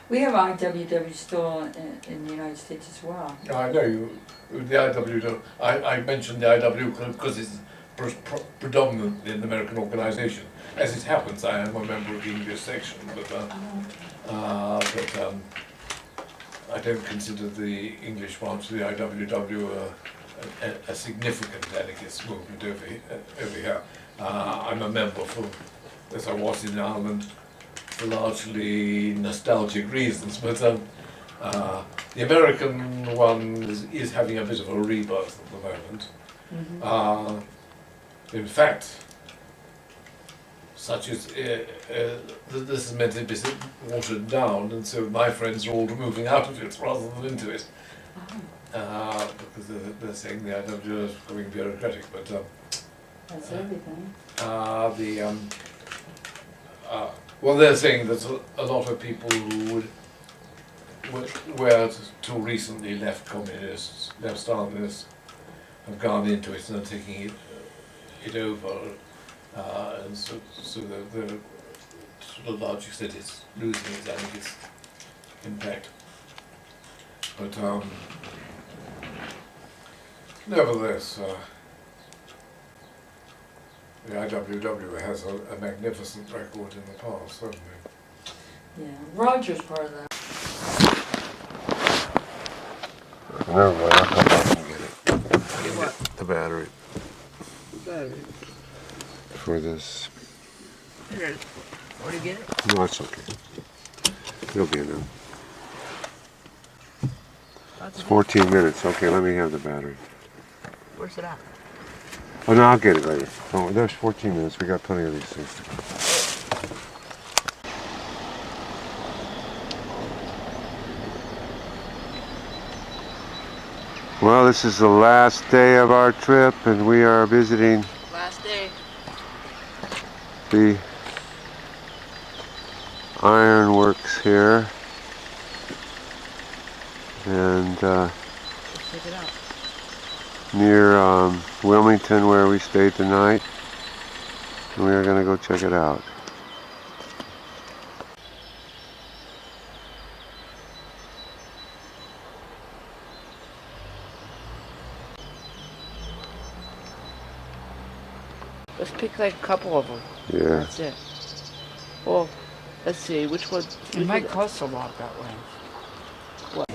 We have IWW still in the United States as well. I know you, the IW, I mentioned the IW because it's predominantly an American organisation. As it happens, I am a member of the English section, but I don't consider the English branch of the IWW a significant delegates movement over here. I'm a member for, as I was in Ireland, for largely nostalgic reasons, but the American one is having a bit of a rebirth at the moment. Mm-hmm. In fact, such as this is meant to be watered down, and so my friends are all moving out of it rather than into it, because they're saying the IW is becoming bureaucratic. But that's everything. Well, they're saying that a lot of people who were till recently left communists, left Stalinists, have gone into it and are taking it over, and so they're to a large extent it's losing its, I think, its impact. But nevertheless, the IWW has a magnificent record in the past, certainly. Yeah, Roger's part of that. Never mind, I'll come back and get it. Get what? The battery. Battery. For this. Here. Where do you get it? No, it's okay. It'll be enough. It's 14 minutes. Okay, let me have the battery. Where's it at? Oh, no, I'll get it later. Oh, there's 14 minutes. We got plenty of these things to go. Well, this is the last day of our trip, and we are visiting Last day. the ironworks here, and Check it out. near Wilmington, where we stayed the night, and we are going to go check it out. Let's pick like a couple of them. Yeah. That's it. Well, let's see, which one? It might cost a lot that way. What?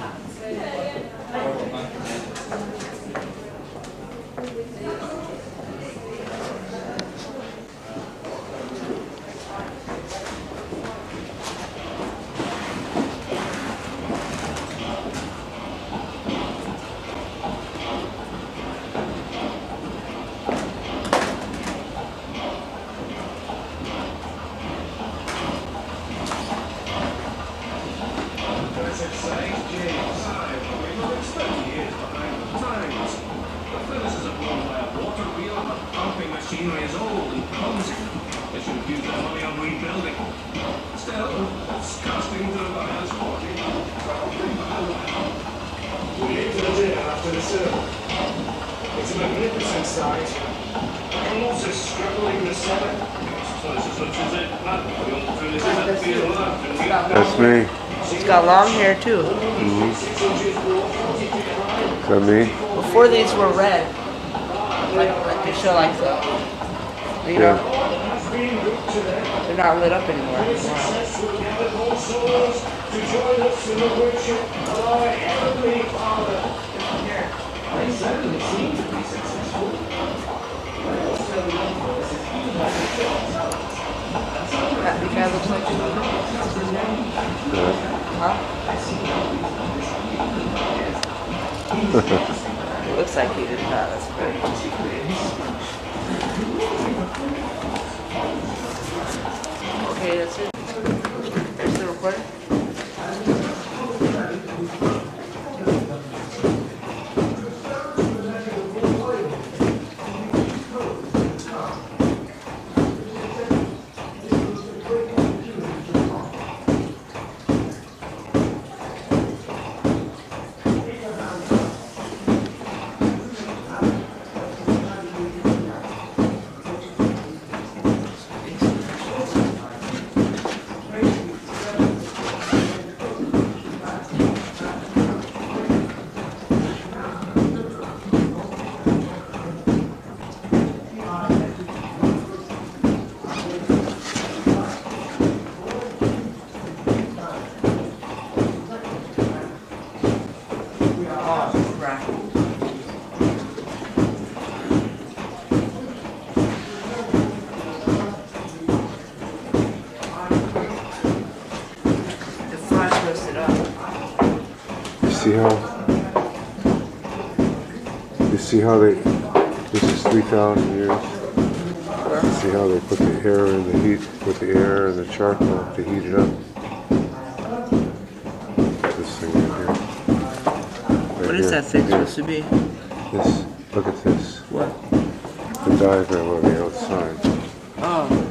Machinery is old and clumsy. They should have used their money on rebuilding. Still, it's costing to the buyer's fortune. We leave for the dinner after the serve. It's a magnificent sight. And also scrabbling the cellar. So it's as much as it. That's me. She's got long hair too. Mm-hmm. Is that me? Before these were red. Like they show like the, you know, they're not lit up anymore. That guy looks like huh? It looks like he did not. That's great. Okay, that's it. There's the recorder. You see how they, this is 3,000 years. See how they put the air in the heat, put the air and the charcoal to heat it up. This thing right here. What is that thing supposed to be? This, look at this. What? The diagram on the outside. Oh.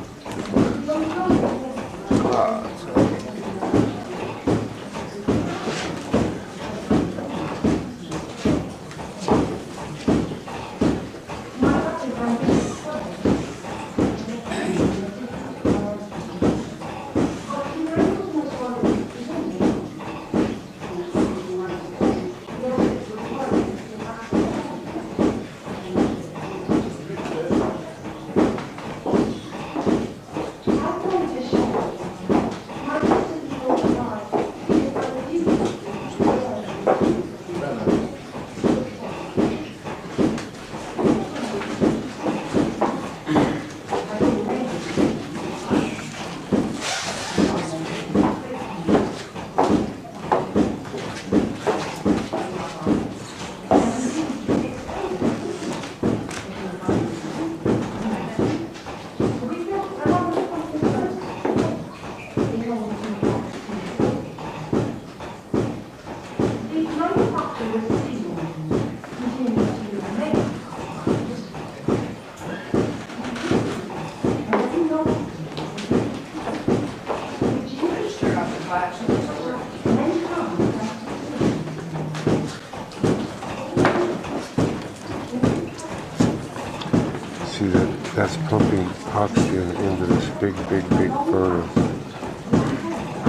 See that's pumping oxygen into this big furnace.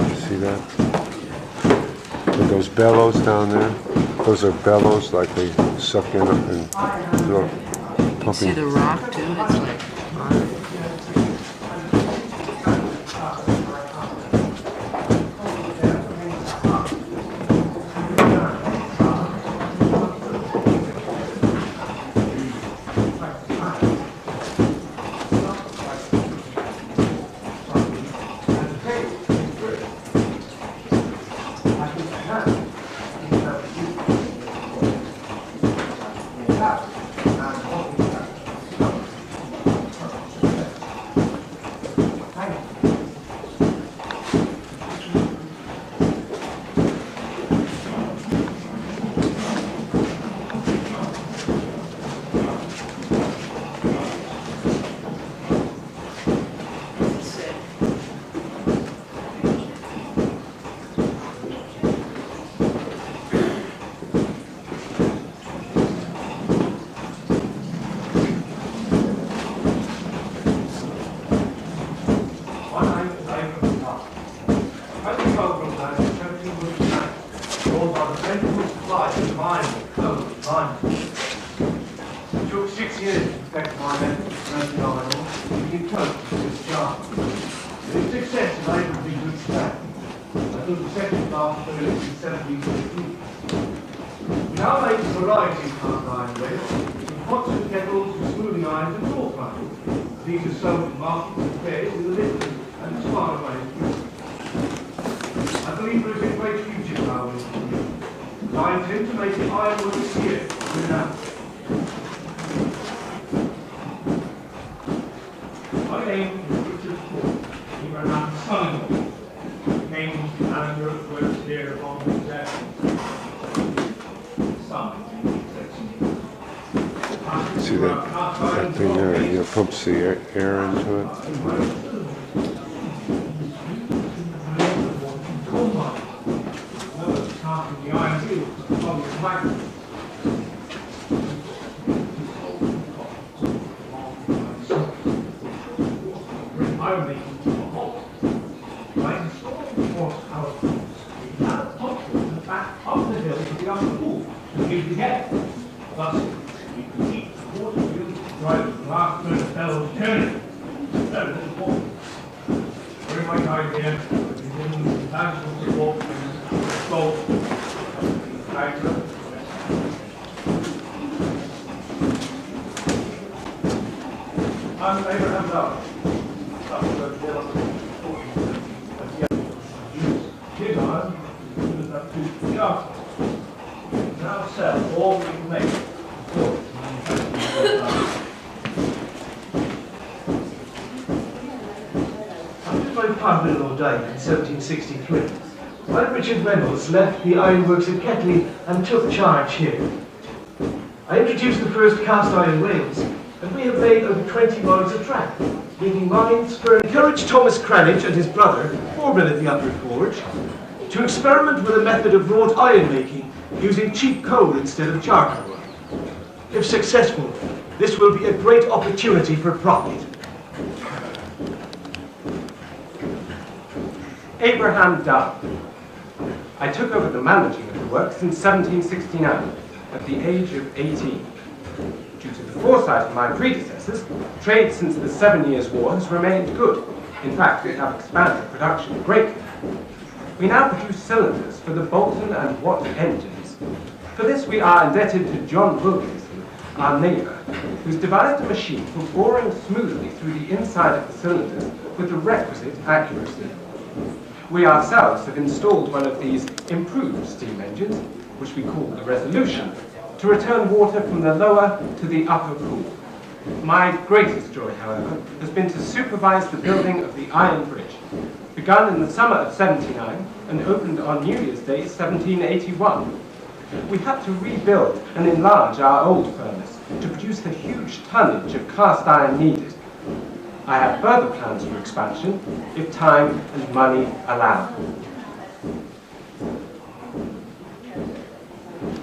You see that? With those bellows down there, those are bellows like they suck in and look, pumping. See the rock too? It's like see that thing there, you pumps the air into it. father-in-law died in 1763, while Richard Reynolds left the ironworks at Ketley and took charge here. I introduced the first cast iron rails, and we have made over 20 miles of track, linking mines for encourage Thomas Cranage and his brother, foreman at the Upper Forge, to experiment with a method of wrought iron making using cheap coal instead of charcoal. If successful, this will be a great opportunity for profit. Abraham Darby. I took over the managing of the works in 1769, at the age of 18. Due to the foresight of my predecessors, trade since the 7 Years' War has remained good. In fact, we have expanded production greatly. We now produce cylinders for the Bolton and Watt engines. For this we are indebted to John Wilkinson, our neighbour, who's devised a machine for boring smoothly through the inside of the cylinders with the requisite accuracy. We ourselves have installed one of these improved steam engines, which we call the Resolution, to return water from the lower to the upper pool. My greatest joy, however, has been to supervise the building of the Iron Bridge, begun in the summer of '79 and opened on New Year's Day 1781. We had to rebuild and enlarge our old furnace to produce the huge tonnage of cast iron needed. I have further plans for expansion if time and money allow.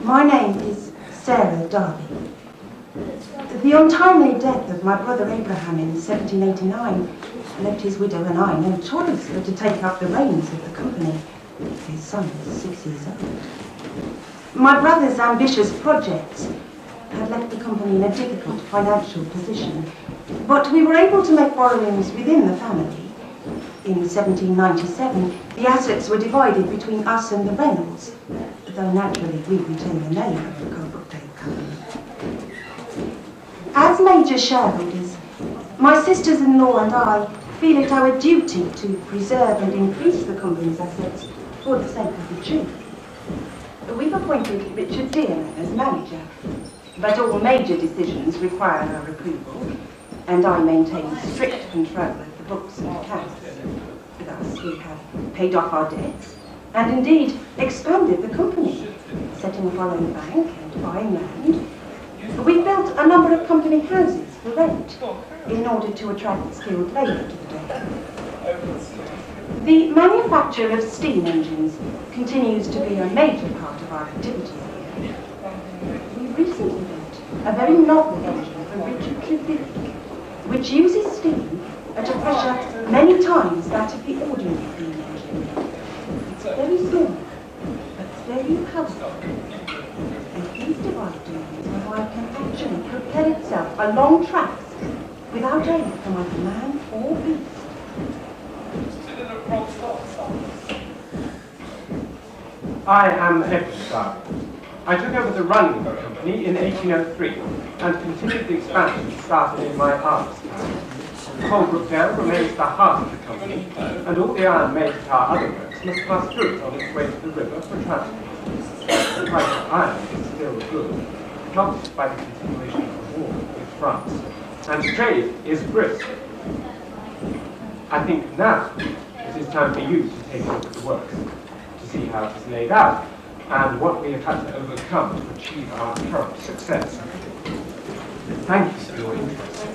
My name is Sarah Darby. The untimely death of my brother Abraham in 1789 left his widow and I no choice but to take up the reins of the company. His son was 6 years old. My brother's ambitious projects had left the company in a difficult financial position, but we were able to make borrowings within the family. In 1797, the assets were divided between us and the Reynolds, though naturally we retained the name of the CoalBrookDale company. As major shareholders, my sisters-in-law and I feel it our duty to preserve and increase the company's assets for the sake of the truth. We've appointed Richard Dearman as manager, but all major decisions require our approval, and I maintain strict control of the books and accounts. Thus, we have paid off our debts, and indeed expanded the company, setting up our own bank and buying land. We've built a number of company houses for rent in order to attract skilled labour to the day. The manufacture of steam engines continues to be a major part of our activity here. We recently built a very novel engine for Richard Trevithick, which uses steam at a pressure many times that of the ordinary steam engine. It's very small, but very powerful. And these device engines can actually propel itself along tracks without aid from either man or beast. I am Edward Darby. I took over the running of the company in 1803 and continued the expansion started in my aunt's time. CoalBrookDale remains the heart of the company, and all the iron made at our other works must pass through it on its way to the river for transport. The price of iron is still good, helped by the continuation of the war with France, and trade is brisk. I think now it is time for you to take a look at the works, to see how it is laid out, and what we have had to overcome to achieve our current success. Thank you for your interest.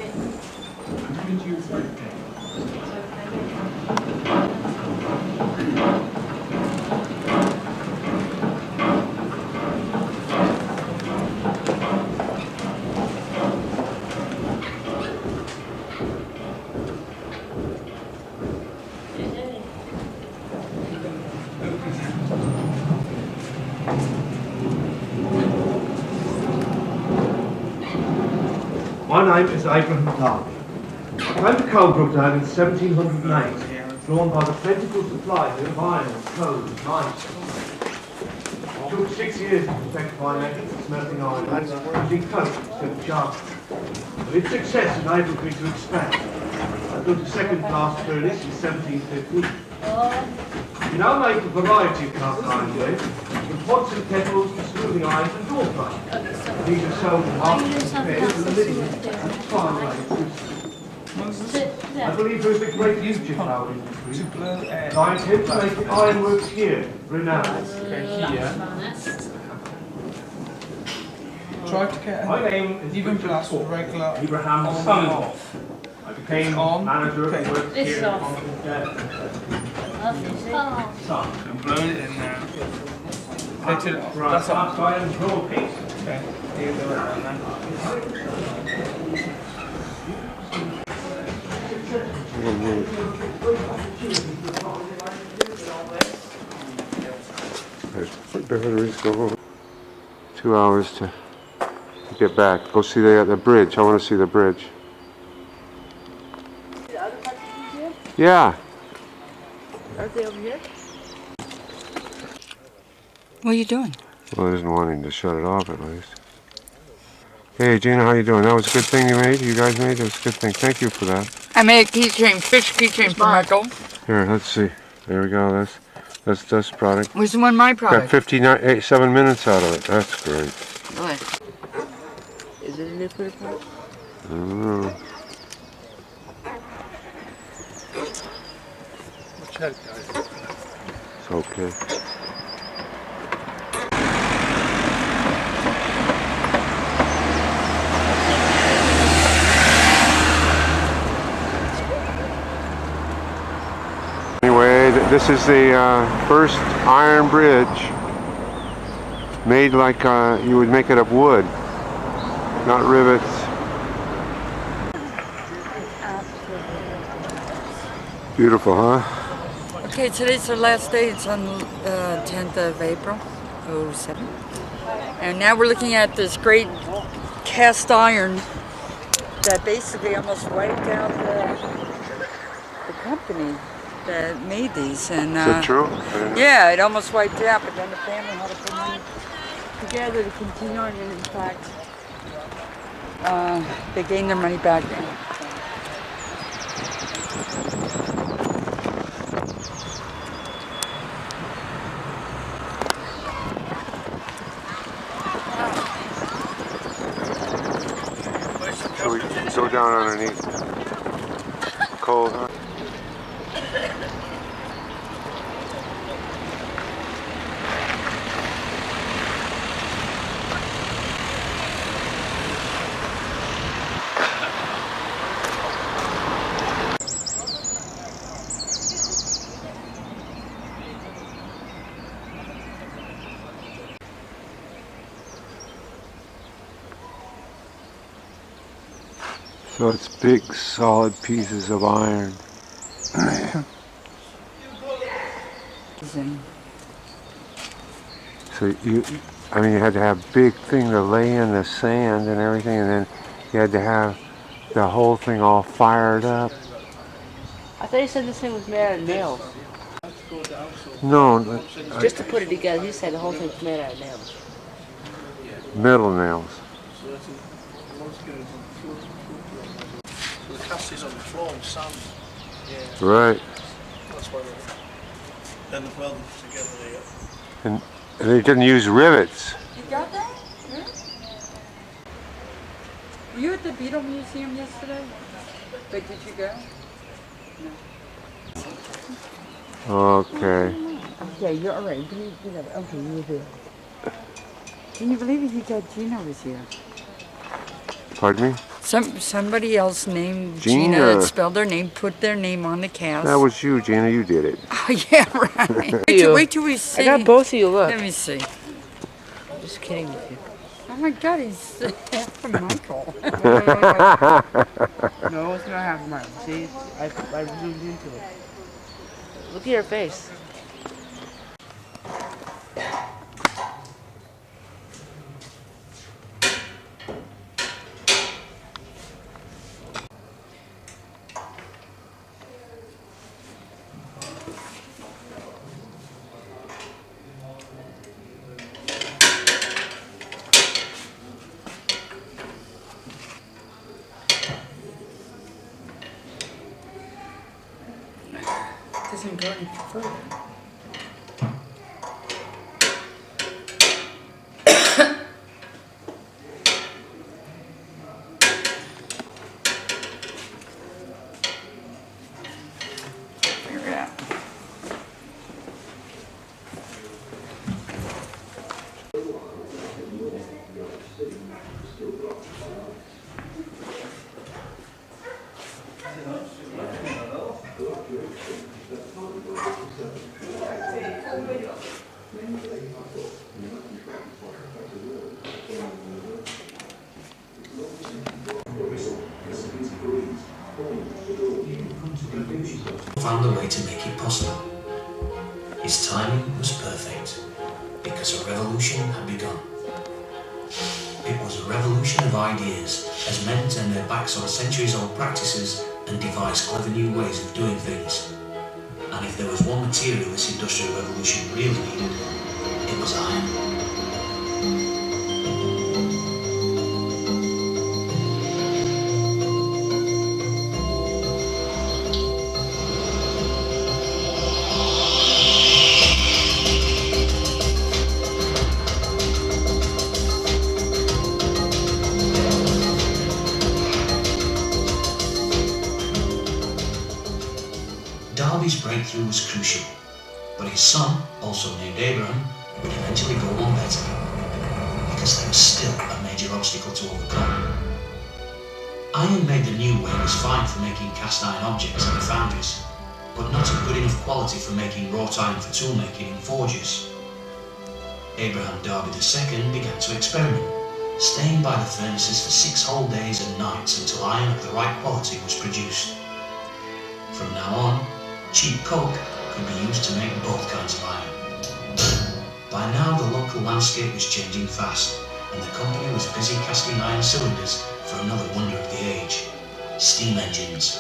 And bid you good day. My name is Abraham Darby. I came to CoalBrookDale in 1708, drawn by the plentiful supply of iron, coal and limestone. It took 6 years to perfect my method of smelting iron using coke instead of charcoal. But its success enabled me to expand. I built a second blast furnace in 1715. We now make a variety of cast iron ware, from pots and kettles to smoothing irons and door frames. These are sold in markets and fairs and living and far away. I believe there is a great future for our industry, and I intend to make the ironworks here renowned. Try to get My name is even Richard plus Ford, regular Abraham's on son-in-law. off. I became On. manager of Okay. the works This here is at off. CoalBrookDale. Son. Blow it in there. Take it off. Right, That's all. cast iron draw piece. Okay. You do it then. The batteries go home. 2 hours to get back. Go see the bridge. I want to see the bridge. Yeah. Are they over here? What are you doing? Well, I isn't wanting to shut it off at least. Hey Gina, how you doing? That was a good thing you made? You guys made? It was a good thing. Thank you for that. I made a keychain, fish keychain for Michael. Here, let's see. There we go. That's this product. Where's the one my Got product? 7 minutes out of it. That's great. What? Is it a nuclear plant? I don't know. Watch out, guys. It's okay. Anyway, this is the first iron bridge made like you would make it of wood, not rivets. Beautiful, huh? Okay, today's the last day. It's on the 10th of April, 07. And now we're looking at this great cast iron that basically almost wiped out the company that made these. And, Is that true? yeah, it almost wiped it out, but then the family had to put money together to continue on, and in fact, they gained their money back. So we go down underneath. Cold, huh? So it's big, solid pieces of iron. So you had to have big thing to lay in the sand and everything, and then you had to have the whole thing all fired up. I thought you said this thing was made out of nails. No, Just to put it together, he said the whole thing's made out of nails. metal nails. So the cast is on the floor and sand. Right. That's why then the welding together there. And they didn't use rivets. You got that? Were you at the Beetle Museum yesterday? But did you go? Okay. Okay, you're all right. Okay, you were there. Can you believe it? You got Gina was here. Pardon me? Somebody else named Gina. Gina that spelled their name, put their name on the cast. That was you, Gina. You did it. Oh, yeah, right. Wait till we see. I got both of you, look. Let me see. I'm just kidding with you. Oh my God, he's half of Michael. No, it's not half mine. See, I zoomed into it. Look at your face. Doesn't go any further. Found a way to make it possible. His timing was perfect, because a revolution had begun. It was a revolution of ideas, as men turned their backs on centuries-old practices and devised clever new ways of doing things. And if there was one material this industrial revolution really needed, it was iron. Darby's breakthrough was crucial, but his son, also named Abraham, would eventually go on better, because there was still a major obstacle to overcome. Iron made the new way was fine for making cast iron objects in the foundries, but not of good enough quality for making wrought iron for toolmaking in forges. Abraham Darby II began to experiment, staying by the furnaces for 6 whole days and nights until iron of the right quality was produced. From now on, cheap coke could be used to make both kinds of iron. By now the local landscape was changing fast, and the company was busy casting iron cylinders for another wonder of the age, steam engines.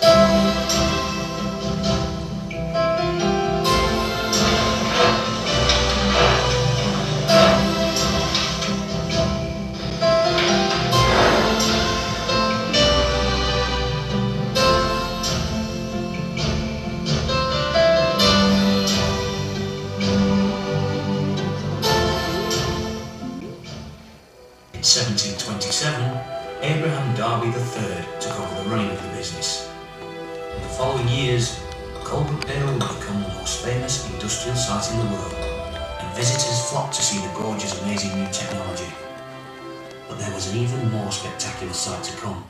1727, Abraham Darby III took over the running of the business. In the following years, CoalBrookDale would become the most famous industrial site in the world, and visitors flocked to see the gorgeous, amazing new technology. But there was an even more spectacular sight to come.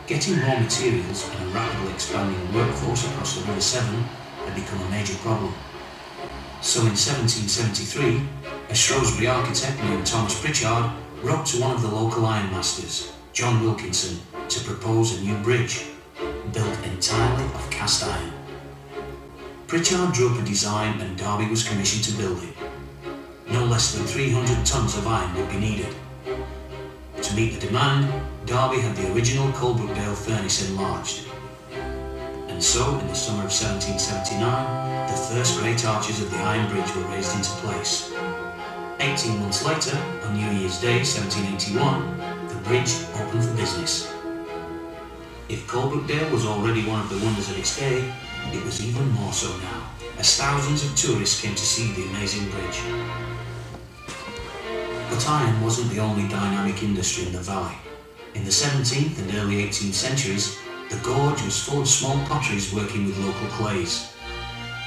Getting raw materials and a rapidly expanding workforce across the River Severn had become a major problem. So in 1773, a Shrewsbury architect named Thomas Pritchard wrote to one of the local ironmasters, John Wilkinson, to propose a new bridge, built entirely of cast iron. Pritchard drew up a design and Darby was commissioned to build it. No less than 300 tons of iron would be needed. To meet the demand, Darby had the original CoalBrookDale furnace enlarged. And so, in the summer of 1779, the first great arches of the Iron Bridge were raised into place. 18 months later, on New Year's Day 1781, the bridge opened for business. If CoalBrookDale was already one of the wonders of its day, it was even more so now, as thousands of tourists came to see the amazing bridge. But iron wasn't the only dynamic industry in the valley. In the 17th and early 18th centuries, the gorge was full of small potteries working with local clays.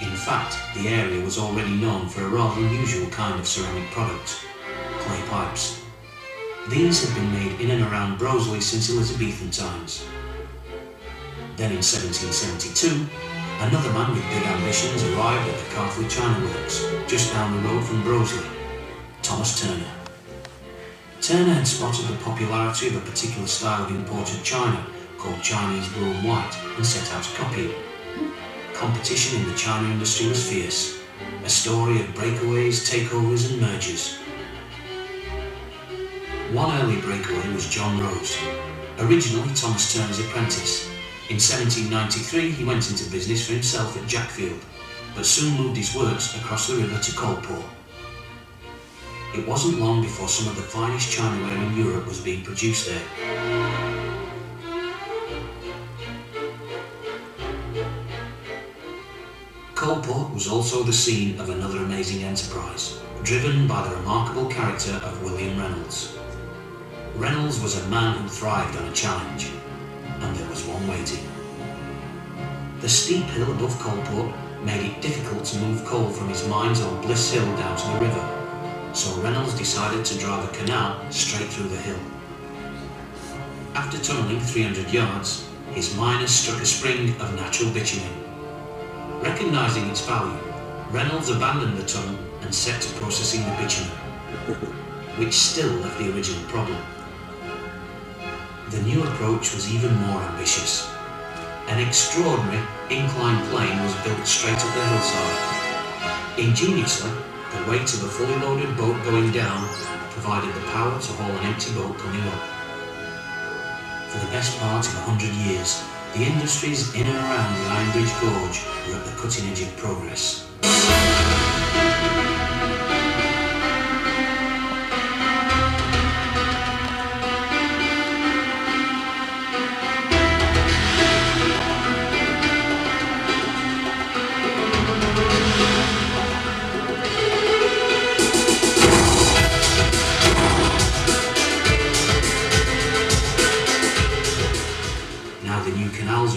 In fact, the area was already known for a rather unusual kind of ceramic product, clay pipes. These had been made in and around Broseley since Elizabethan times. Then in 1772, another man with big ambitions arrived at the Carfley China Works, just down the road from Broseley, Thomas Turner. Turner had spotted the popularity of a particular style of imported china called Chinese blue and white and set out to copy it. Competition in the china industry was fierce, a story of breakaways, takeovers and mergers. One early breakaway was John Rose, originally Thomas Turner's apprentice. In 1793 he went into business for himself at Jackfield, but soon moved his works across the river to Coalport. It wasn't long before some of the finest chinaware in Europe was being produced there. Coalport was also the scene of another amazing enterprise, driven by the remarkable character of William Reynolds. Reynolds was a man who thrived on a challenge, and there was one waiting. The steep hill above Coalport made it difficult to move coal from his mines on Bliss Hill down to the river, so Reynolds decided to drive a canal straight through the hill. After tunnelling 300 yards, his miners struck a spring of natural bitumen. Recognising its value, Reynolds abandoned the tunnel and set to processing the bitumen, which still left the original problem. The new approach was even more ambitious. An extraordinary inclined plane was built straight up the hillside. Ingeniously, the weight of a fully loaded boat going down provided the power to haul an empty boat coming up. For the best part of 100 years, the industries in and around the Iron Bridge Gorge were at the cutting edge of progress.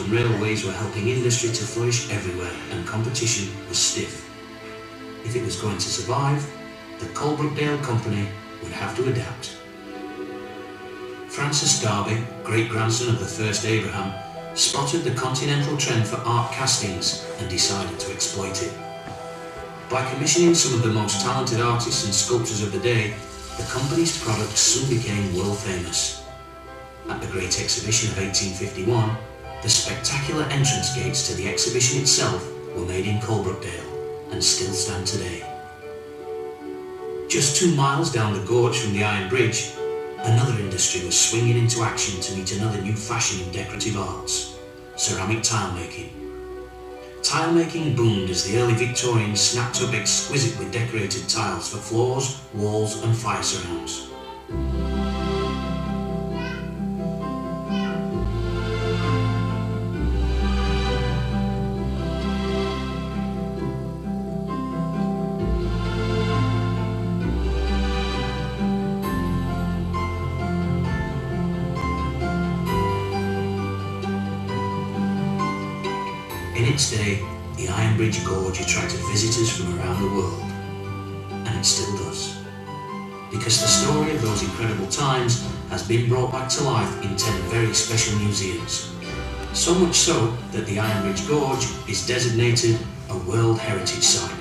Railways were helping industry to flourish everywhere, and competition was stiff. If it was going to survive, the CoalBrookDale company would have to adapt. Francis Darby, great-grandson of the first Abraham, spotted the continental trend for art castings and decided to exploit it. By commissioning some of the most talented artists and sculptors of the day, the company's products soon became world famous. At the Great Exhibition of 1851, the spectacular entrance gates to the exhibition itself were made in CoalBrookDale and still stand today. Just 2 miles down the gorge from the Iron Bridge, another industry was swinging into action to meet another new fashion in decorative arts: ceramic tile making. Tile making boomed as the early Victorians snapped up exquisitely decorated tiles for floors, walls and fire surrounds. In its day, the Iron Bridge Gorge attracted visitors from around the world, and it still does. Because the story of those incredible times has been brought back to life in 10 very special museums. So much so that the Iron Bridge Gorge is designated a World Heritage Site,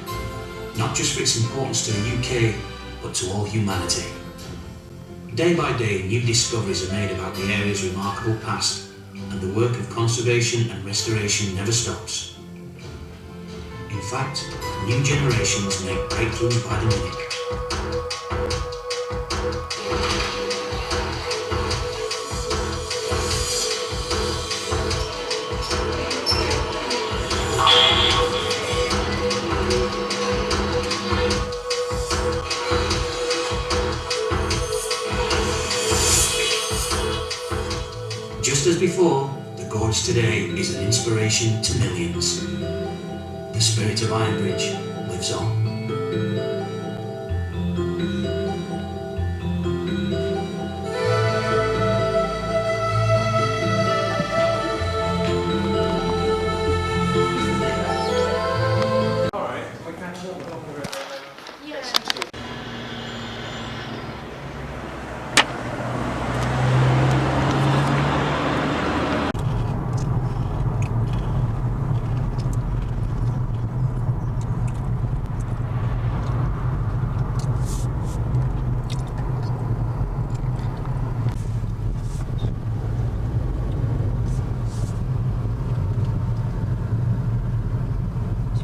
not just for its importance to the UK, but to all humanity. Day by day, new discoveries are made about the area's remarkable past, and the work of conservation and restoration never stops. In fact, new generations make breakthroughs by the minute. Just as before, the gorge today is an inspiration to millions. The spirit of Iron Bridge lives on.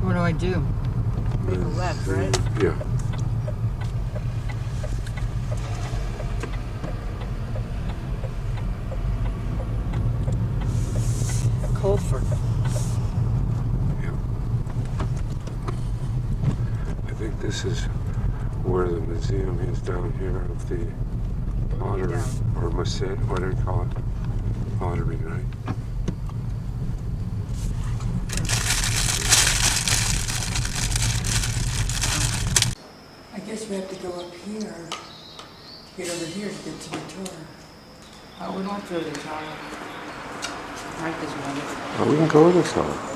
What do I do? Make a left, right? Yeah. Colford. Yeah. I think this is where the museum is down here of the pottery, or Masset, what do you call it? Pottery, right? I guess we have to go up here to get over here to get to the tour. I would like to go to the tower. I like this one. Oh, we can go this side.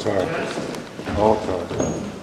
tar. All tar.